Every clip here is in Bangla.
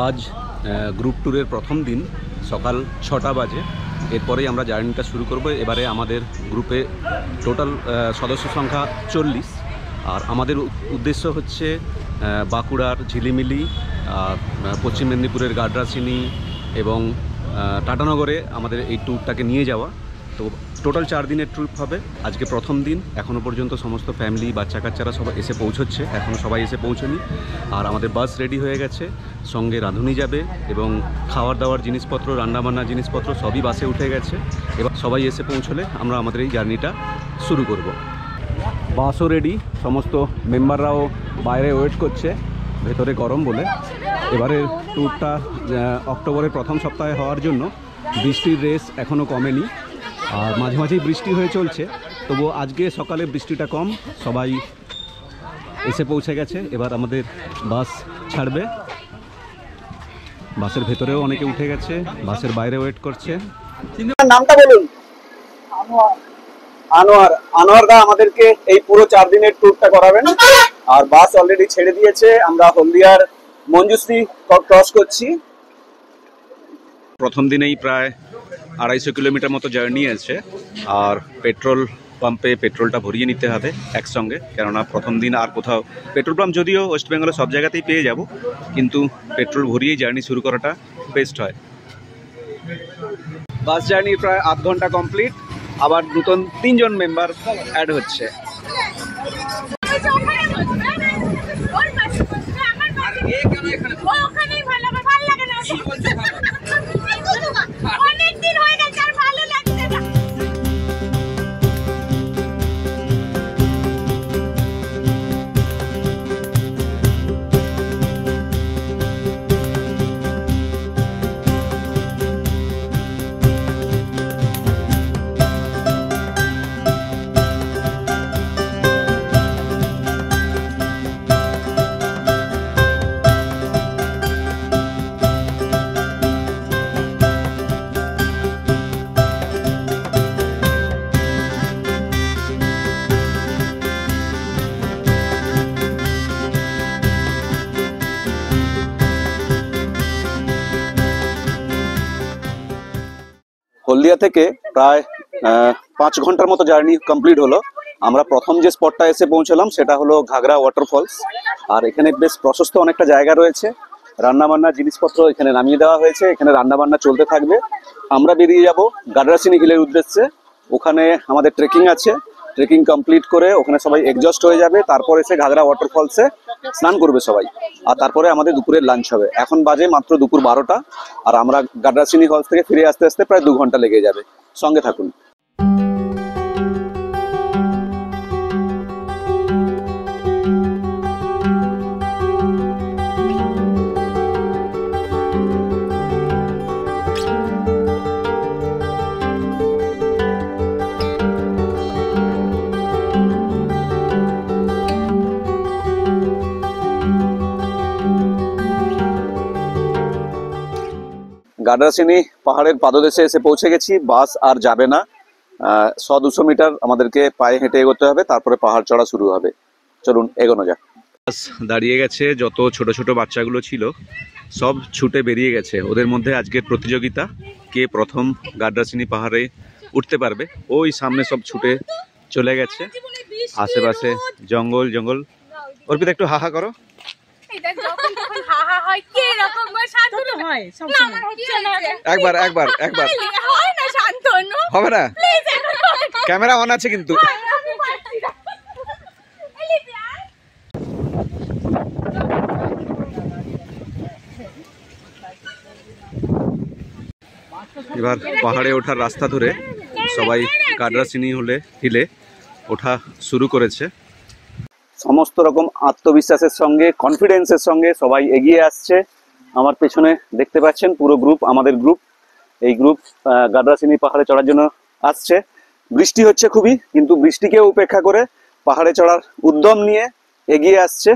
আজ গ্রুপ ট্যুরের প্রথম দিন সকাল 6টা বাজে। এরপরেই আমরা জার্নিটা শুরু করব। এবারে আমাদের গ্রুপে টোটাল সদস্য সংখ্যা 40। আর আমাদের উদ্দেশ্য হচ্ছে বাঁকুড়ার ঝিলিমিলি, আর পশ্চিম মেদিনীপুরের গাড্রাসিনি এবং টাটানগরে আমাদের এই ট্যুরটাকে নিয়ে যাওয়া। তো টোটাল 4 দিনের ট্রিপ হবে। আজকে প্রথম দিন, এখনও পর্যন্ত সমস্ত ফ্যামিলি বাচ্চা কাচ্চারা সবাই এসে পৌঁছচ্ছে, এখনও সবাই এসে পৌঁছনি। আর আমাদের বাস রেডি হয়ে গেছে, সঙ্গে রাঁধুনি যাবে এবং খাওয়ার দাওয়ার জিনিসপত্র, রান্নাবান্নার জিনিসপত্র সবই বাসে উঠে গেছে। এবার সবাই এসে পৌঁছলে আমরা আমাদের এই জার্নিটা শুরু করব। বাসও রেডি, সমস্ত মেম্বাররাও বাইরে ওয়েট করছে, ভেতরে গরম বলে। এবারের ট্যুরটা অক্টোবরের প্রথম সপ্তাহে হওয়ার জন্য বৃষ্টির রেস এখনও কমেনি, আর মাঝে মাঝেই বৃষ্টি হয়ে চলছে। তবুও আজকে সকালে বৃষ্টিটা কম, সবাই এসে পৌঁছে গেছে। এবার আমাদের বাস ছাড়বে। বাসের ভেতরেও অনেকে উঠে গেছে, বাসের বাইরে ওয়েট করছে। নামটা বলুন। আনোয়ার। আনোয়ার দা আমাদেরকে এই পুরো 4 দিনের ট্যুরটা করাবেন। আর বাস অলরেডি ছেড়ে দিয়েছে, আমরা হলদিয়ার মঞ্জুশ্রী ক্রস করছি। প্রথম দিনেই প্রায় 250 কিলোমিটার মতো জার্নি আছে। আর পেট্রোল পাম্পে পেট্রোলটা ভরিয়ে নিতে হবে একসঙ্গে, কেননা প্রথম দিন আর কোথাও পেট্রোল পাম্প যদিও ওয়েস্ট বেঙ্গলে সব জায়গাতেই পেয়ে যাব, কিন্তু পেট্রোল ভরিয়েই জার্নি শুরু করাটা বেস্ট হয়। বাস জার্নি প্রায় 8 ঘন্টা কমপ্লিট। আবার নতুন 3 জন মেম্বার অ্যাড হচ্ছে। হলদিয়া থেকে প্রায় 5 ঘন্টার মতো জার্নি কমপ্লিট হলো। আমরা প্রথম যে স্পটটা এসে পৌঁছলাম সেটা হলো ঘাগরা ওয়াটারফলস। আর এখানে বেশ প্রশস্ত অনেকটা জায়গা রয়েছে, রান্নাবান্নার জিনিসপত্র এখানে নামিয়ে দেওয়া হয়েছে, এখানে রান্নাবান্না চলতে থাকবে। আমরা বেরিয়ে যাব গাড্রাসিনি হিলের উদ্দেশ্যে। ওখানে আমাদের ট্রেকিং আছে, ট্রেকিং কমপ্লিট করে ওখানে সবাই এক্সজস্ট হয়ে যাবে। তারপর এসে ঘাগরা ওয়াটারফলসে স্নান করবে সবাই। আর তারপরে আমাদের দুপুরের লাঞ্চ হবে। এখন বাজে মাত্র দুপুর 12টা। আর আমরা গাড্রাসিনি ফলস থেকে ফিরে আসতে আসতে প্রায় 2 ঘন্টা লেগে যাবে। সঙ্গে থাকুন। গাড্রাসিনি পাহাড়ের পাদদেশে এসে পৌঁছে গেছি। বাস আর যাবে না, 100-200 মিটার আমাদেরকে পায়ে হেঁটে এগোতে হবে, তারপরে পাহাড় চড়া শুরু হবে। চলুন এগোনো যাক। বাস দাঁড়িয়ে গেছে, যত ছোট ছোট বাচ্চাগুলো ছিল সব ছুটে বেরিয়ে গেছে। ওদের মধ্যে আজকের প্রতিযোগিতা, কে প্রথম গাড্রাসিনি পাহাড়ে উঠতে পারবে। ওই সামনে সব ছুটে চলে গেছে। আশেপাশে জঙ্গল জঙ্গল। অর্পিতা একটু হাহা করো। একবার একবার একবার হবে না, ক্যামেরা অন আছে কিন্তু। এবার পাহাড়ে ওঠার রাস্তা ধরে সবাই গাড্রাসিনি হিলে ওঠা শুরু করেছে। সমস্ত রকম আত্মবিশ্বাসের সঙ্গে, কনফিডেন্সের সঙ্গে সবাই এগিয়ে আসছে। আমার পেছনে দেখতে পাচ্ছেন পুরো গ্রুপ, আমাদের গ্রুপ। এই গ্রুপ গাড্রাসিনি পাহাড়ে চড়ার জন্য আসছে। বৃষ্টি হচ্ছে খুবই, কিন্তু বৃষ্টিকেও উপেক্ষা করে পাহাড়ে চড়ার উদ্যম নিয়ে এগিয়ে আসছে।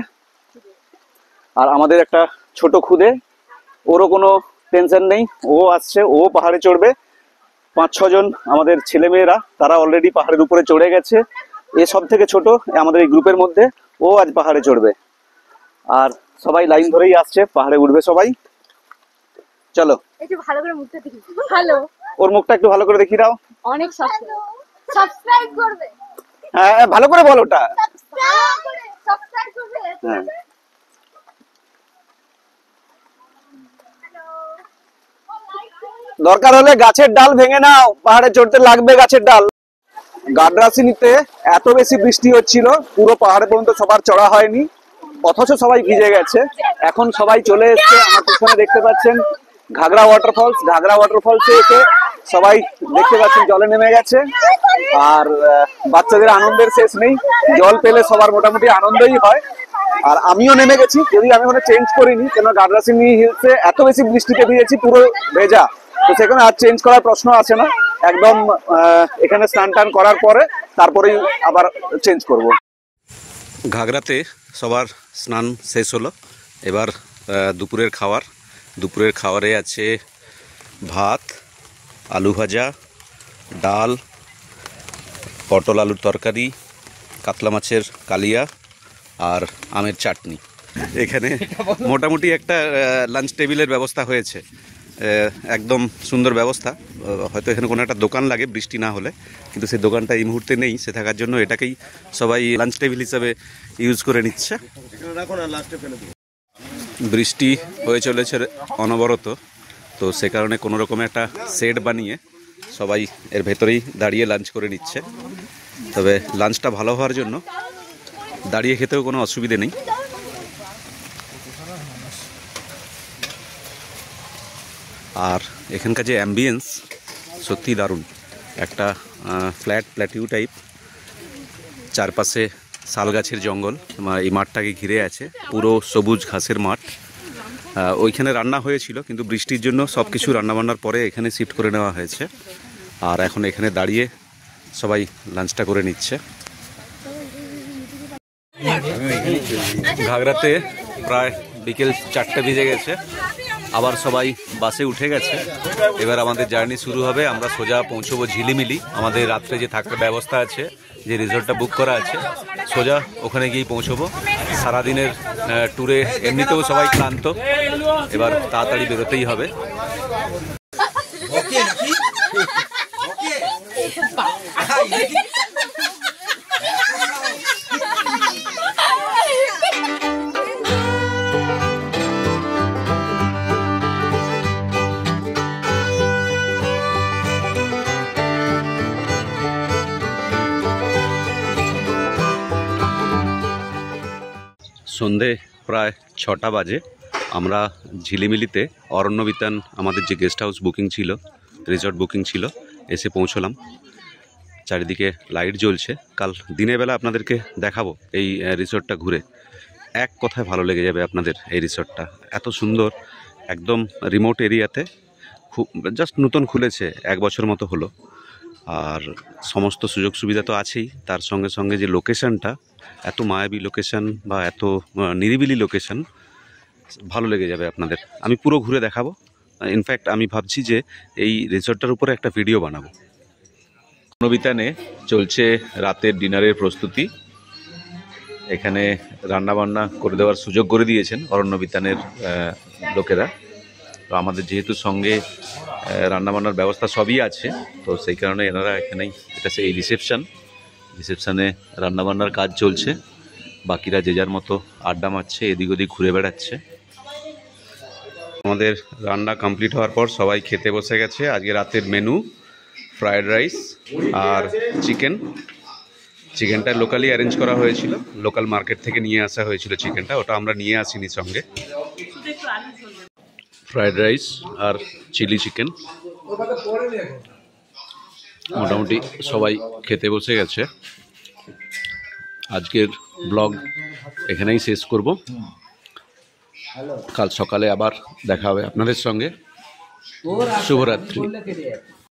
আর আমাদের একটা ছোট খুদে, ওরও কোনো টেনশন নেই, ও আসছে, ও পাহাড়ে চড়বে। 5-6 জন আমাদের ছেলেমেয়েরা তারা অলরেডি পাহাড়ের উপরে চড়ে গেছে। এ সব থেকে ছোট আমাদের এই গ্রুপের মধ্যে, ও আজ পাহাড়ে চড়বে। আর সবাই লাইন ধরেই আসছে, পাহাড়ে উঠবে সবাই। চলো একটু ভালো করে মুখটা দেখি। হ্যালো, ওর মুখটা একটু ভালো করে দেখিয়ে দাও। অনেক সাবস্ক্রাইব করবে। হ্যাঁ ভালো করে বলো ওটা। সাবস্ক্রাইব করবে। হ্যাঁ দরকার হলে গাছের ডাল ভেঙে নাও, পাহাড়ে চড়তে লাগবে গাছের ডাল। গাডরাসিনিতে এত বেশি বৃষ্টি হচ্ছিল, পুরো পাহাড়ে পর্যন্ত সবার চড়া হয়নি, অথচ সবাই ভিজে গেছে। এখন সবাই চলে এসছে, আমার পিছনে দেখতে পাচ্ছেন ঘাগরা ওয়াটারফলস। ঘাগরা ওয়াটারফলসে এসে সবাই দেখতে পাচ্ছেন জলে নেমে গেছে। আর বাচ্চাদের আনন্দের শেষ নেই, জল পেলে সবার মোটামুটি আনন্দই হয়। আর আমিও নেমে গেছি, যদি আমি ওখানে চেঞ্জ করিনি, কেন গাডরাসিনি হিলসে এত বেশি বৃষ্টিতে ভিজেছি পুরো ভেজা, তো সেখানে আর চেঞ্জ করার প্রশ্ন আসে না। একদম এখানে স্নান টান করার পরে তারপরেই আবার চেঞ্জ করব। ঘাগরাতে সবার স্নান শেষ হলো, এবার দুপুরের খাবারে আছে ভাত, আলু ভাজা, ডাল, পটল আলুর তরকারি, কাতলা মাছের কালিয়া আর আমের চাটনি। এখানে মোটামুটি একটা লাঞ্চ টেবিলের ব্যবস্থা হয়েছে, একদম সুন্দর ব্যবস্থা। হয়তো এখানে কোনো একটা দোকান লাগে বৃষ্টি না হলে, কিন্তু সেই দোকানটা এই মুহূর্তে নেই, সে থাকার জন্য এটাকেই সবাই লাঞ্চ টেবিল হিসাবে ইউজ করে নিচ্ছে। বৃষ্টি হয়ে চলেছে অনবরত, তো সে কারণে কোনো রকম একটা সেট বানিয়ে সবাই এর ভেতরেই দাঁড়িয়ে লাঞ্চ করে নিচ্ছে। তবে লাঞ্চটা ভালো হওয়ার জন্য দাঁড়িয়ে খেতেও কোনো অসুবিধে নেই। আর এখানকার যে অ্যাম্বিয়েন্স সত্যি দারুণ, একটা ফ্ল্যাট প্ল্যাটিউ টাইপ, চারপাশে শাল গাছের জঙ্গল, এই মাঠটাকে ঘিরে আছে, পুরো সবুজ ঘাসের মাঠ। ওইখানে রান্না হয়েছিল, কিন্তু বৃষ্টির জন্য সব কিছু রান্নাবান্নার পরে এখানে শিফট করে নেওয়া হয়েছে। আর এখন এখানে দাঁড়িয়ে সবাই লাঞ্চটা করে নিচ্ছে। ঘাগরাতে প্রায় বিকেল 4টে বেজে গেছে, আবার সবাই বাসে উঠে গেছে। এবার আমাদের জার্নি শুরু হবে, আমরা সোজা পৌঁছবো ঝিলিমিলি। আমাদের রাত্রে যে থাকার ব্যবস্থা আছে, যে রিসর্টটা বুক করা আছে, সোজা ওখানে গিয়েই পৌঁছবো। সারাদিনের ট্যুরে এমনিতেও সবাই ক্লান্ত, এবার তাড়াতাড়ি বেরোতেই হবে। সন্ধে প্রায় 6টা বাজে, আমরা ঝিলিমিলিতে অরণ্যবিতান আমাদের যে গেস্ট হাউস বুকিং ছিল, রিসর্ট বুকিং ছিল, এসে পৌঁছলাম। চারিদিকে লাইট জ্বলছে। কাল দিনের বেলা আপনাদেরকে দেখাবো এই রিসর্টটা ঘুরে। এক কথায় ভালো লেগে যাবে আপনাদের এই রিসর্টটা, এত সুন্দর, একদম রিমোট এরিয়াতে, খুব জাস্ট নতুন খুলেছে, 1 বছর মতো হলো। আর সমস্ত সুযোগ সুবিধা তো আছেই, তার সঙ্গে সঙ্গে যে লোকেশানটা, এত মায়াবী লোকেশান বা এত নিরিবিলি লোকেশান, ভালো লেগে যাবে আপনাদের। আমি পুরো ঘুরে দেখাবো। ইনফ্যাক্ট আমি ভাবছি যে এই রিসর্টটার উপরে একটা ভিডিও বানাবো। অরণ্যবিতানে চলছে রাতের ডিনারের প্রস্তুতি। এখানে রান্নাবান্না করে দেওয়ার সুযোগ করে দিয়েছেন অরণ্যবিতানের লোকেরা। তো আমাদের যেহেতু সঙ্গে রান্নাবান্নার ব্যবস্থা সবই আছে, তো সেই কারণে এনারা এখানেই, এটা সেই রিসেপশানে রান্নাবান্নার কাজ চলছে, বাকিরা যে যার মতো আড্ডা মারছে, এদিক ওদিক ঘুরে বেড়াচ্ছে। আমাদের রান্না কমপ্লিট হওয়ার পর সবাই খেতে বসে গেছে। আজকে রাতের মেনু ফ্রায়েড রাইস আর চিকেনটা লোকালি অ্যারেঞ্জ করা হয়েছিল, লোকাল মার্কেট থেকে নিয়ে আসা হয়েছিল চিকেনটা, ওটা আমরা নিয়ে আসিনি সঙ্গে। ফ্রায়েড রাইস আর চিলি চিকেন, মোটামুটি সবাই খেতে বসে গেছে। আজকের ব্লগ এখানেই শেষ করব, কাল সকালে আবার দেখা হবে আপনাদের সঙ্গে। শুভরাত্রি।